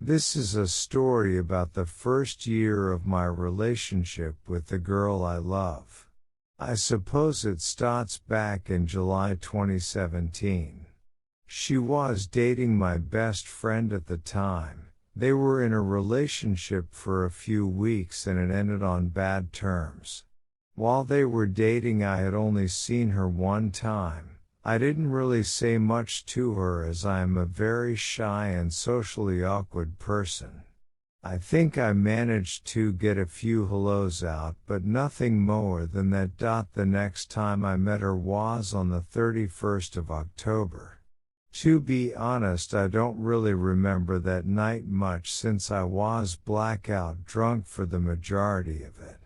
This is a story about the first year of my relationship with the girl I love. I suppose it starts back in July 2017. She was dating my best friend at the time. They were in a relationship for a few weeks and it ended on bad terms. While they were dating, I had only seen her one time. I didn't really say much to her as I am a very shy and socially awkward person. I think I managed to get a few hellos out, but nothing more than that. The next time I met her was on the 31st of October. To be honest, I don't really remember that night much since I was blackout drunk for the majority of it.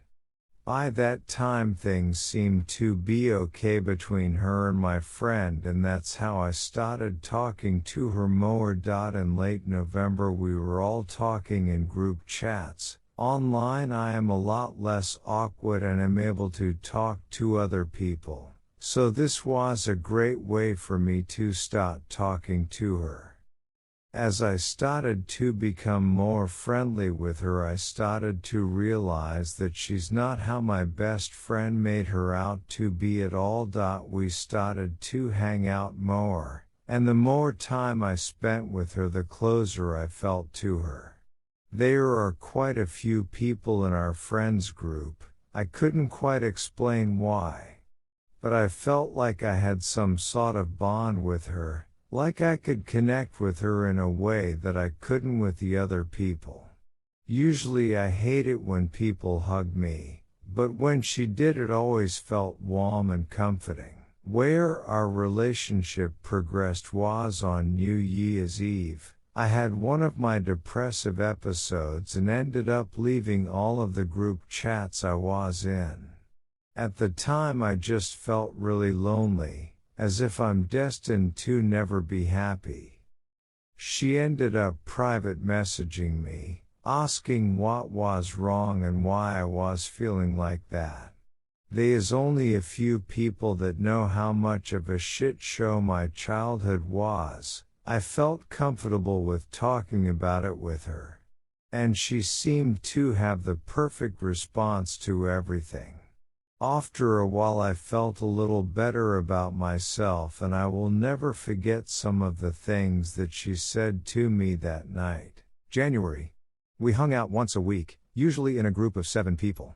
By that time things seemed to be okay between her and my friend, and that's how I started talking to her more. In late November we were all talking in group chats. Online I am a lot less awkward and am able to talk to other people, so this was a great way for me to start talking to her. As I started to become more friendly with her, I started to realize that she's not how my best friend made her out to be at all. We started to hang out more, and the more time I spent with her, the closer I felt to her. There are quite a few people in our friends group. I couldn't quite explain why, but I felt like I had some sort of bond with her. Like I could connect with her in a way that I couldn't with the other people. Usually I hate it when people hug me, but when she did it always felt warm and comforting. Where our relationship progressed was on New Year's Eve. I had one of my depressive episodes and ended up leaving all of the group chats I was in. At the time I just felt really lonely, as if I'm destined to never be happy. She ended up private messaging me, asking what was wrong and why I was feeling like that. There's only a few people that know how much of a shit show my childhood was. I felt comfortable with talking about it with her, and she seemed to have the perfect response to everything. After a while I felt a little better about myself, and I will never forget some of the things that she said to me that night. January. We hung out once a week, usually in a group of 7 people.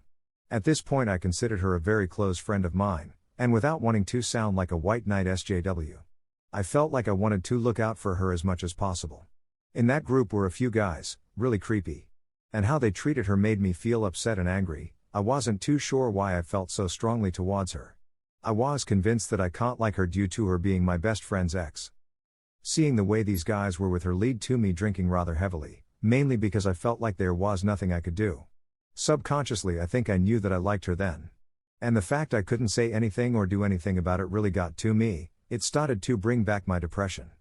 At this point I considered her a very close friend of mine, and without wanting to sound like a white knight SJW, I felt like I wanted to look out for her as much as possible. In that group were a few guys, really creepy. And how they treated her made me feel upset and angry. I wasn't too sure why I felt so strongly towards her. I was convinced that I can't like her due to her being my best friend's ex. Seeing the way these guys were with her led to me drinking rather heavily, mainly because I felt like there was nothing I could do. Subconsciously I think I knew that I liked her then. And the fact I couldn't say anything or do anything about it really got to me. It started to bring back my depression.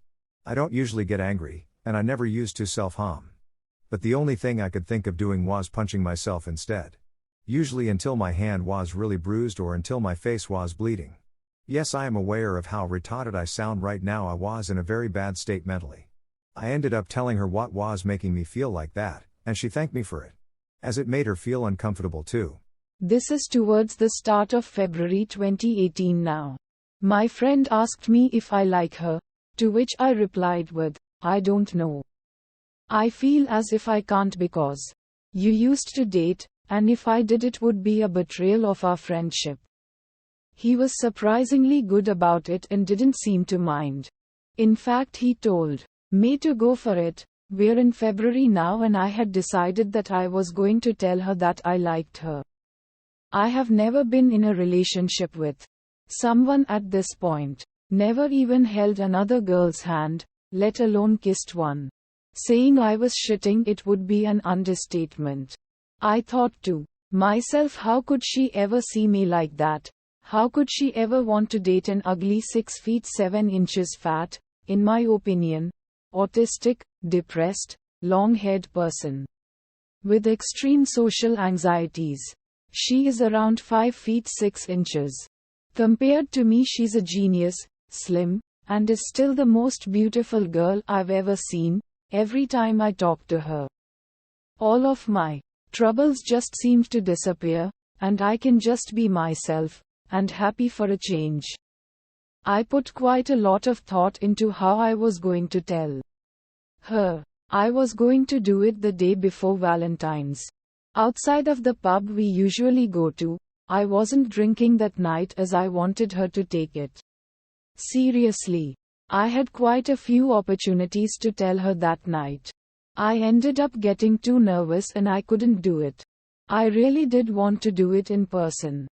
I don't usually get angry, and I never used to self-harm. But the only thing I could think of doing was punching myself instead. Usually until my hand was really bruised or until my face was bleeding. Yes, I am aware of how retarded I sound right now. I was in a very bad state mentally. I ended up telling her what was making me feel like that, and she thanked me for it, as it made her feel uncomfortable too. This is towards the start of February 2018 now. My friend asked me if I like her, to which I replied with, I don't know. I feel as if I can't because you used to date, and if I did it would be a betrayal of our friendship. He was surprisingly good about it and didn't seem to mind. In fact, he told me to go for it. We're in February now and I had decided that I was going to tell her that I liked her. I have never been in a relationship with someone at this point. Never even held another girl's hand, let alone kissed one. Saying I was shitting it would be an understatement. I thought to myself, how could she ever see me like that? How could she ever want to date an ugly 6 feet 7 inches fat, in my opinion, autistic, depressed, long-haired person with extreme social anxieties? She is around 5 feet 6 inches. Compared to me, she's a genius, slim, and is still the most beautiful girl I've ever seen, every time I talked to her. All of my troubles just seemed to disappear, and I can just be myself, and happy for a change. I put quite a lot of thought into how I was going to tell her. I was going to do it the day before Valentine's. Outside of the pub we usually go to, I wasn't drinking that night as I wanted her to take it seriously. I had quite a few opportunities to tell her that night. I ended up getting too nervous and I couldn't do it. I really did want to do it in person.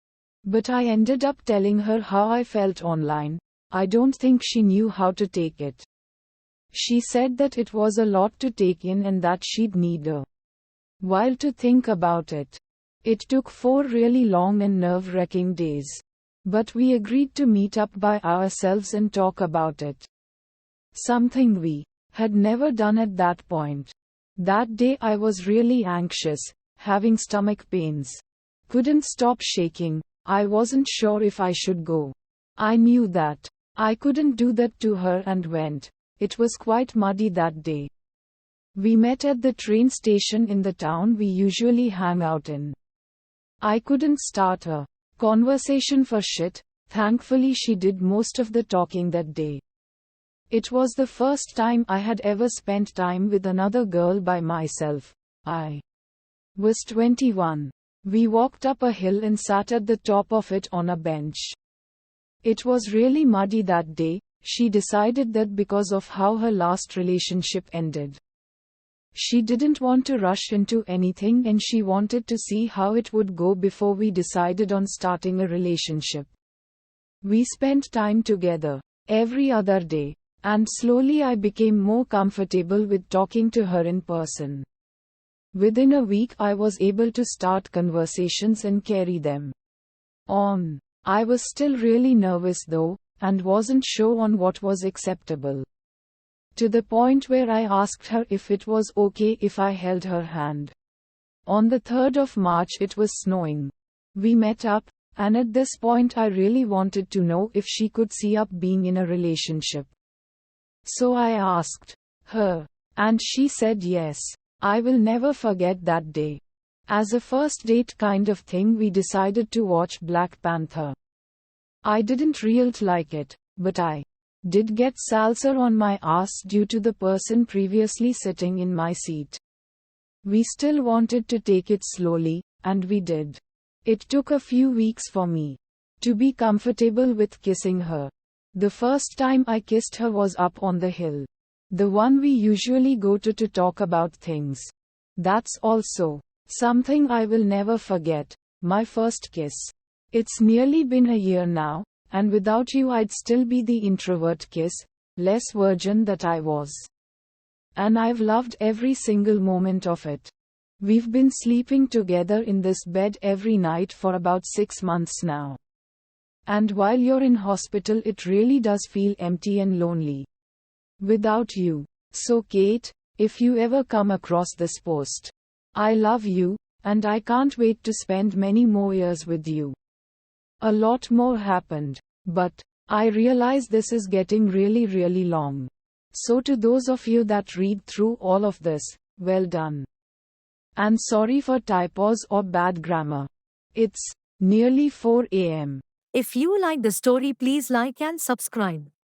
But I ended up telling her how I felt online. I don't think she knew how to take it. She said that it was a lot to take in and that she'd need a while to think about it. It took 4 really long and nerve-wracking days. But we agreed to meet up by ourselves and talk about it. Something we had never done at that point. That day I was really anxious, having stomach pains. Couldn't stop shaking. I wasn't sure if I should go. I knew that I couldn't do that to her and went. It was quite muddy that day. We met at the train station in the town we usually hang out in. I couldn't start a conversation for shit. Thankfully she did most of the talking that day. It was the first time I had ever spent time with another girl by myself. I was 21. We walked up a hill and sat at the top of it on a bench. It was really muddy that day. She decided that because of how her last relationship ended, she didn't want to rush into anything and she wanted to see how it would go before we decided on starting a relationship. We spent time together every other day, and slowly I became more comfortable with talking to her in person. Within a week I was able to start conversations and carry them on. I was still really nervous though, and wasn't sure on what was acceptable. To the point where I asked her if it was okay if I held her hand. On the 3rd of March it was snowing. We met up, and at this point I really wanted to know if she could see up being in a relationship. So I asked her, and she said yes. I will never forget that day. As a first date kind of thing we decided to watch Black Panther. I didn't really like it, but I did get salsa on my ass due to the person previously sitting in my seat. We still wanted to take it slowly, and we did. It took a few weeks for me to be comfortable with kissing her. The first time I kissed her was up on the hill. The one we usually go to talk about things. That's also something I will never forget, my first kiss. It's nearly been a year now, and without you I'd still be the introvert less virgin that I was. And I've loved every single moment of it. We've been sleeping together in this bed every night for about 6 months now. And while you're in hospital it really does feel empty and lonely without you. So Kate, if you ever come across this post, I love you, and I can't wait to spend many more years with you. A lot more happened, but I realize this is getting really long. So to those of you that read through all of this, well done. And sorry for typos or bad grammar. It's nearly 4 a.m. If you like the story, please like and subscribe.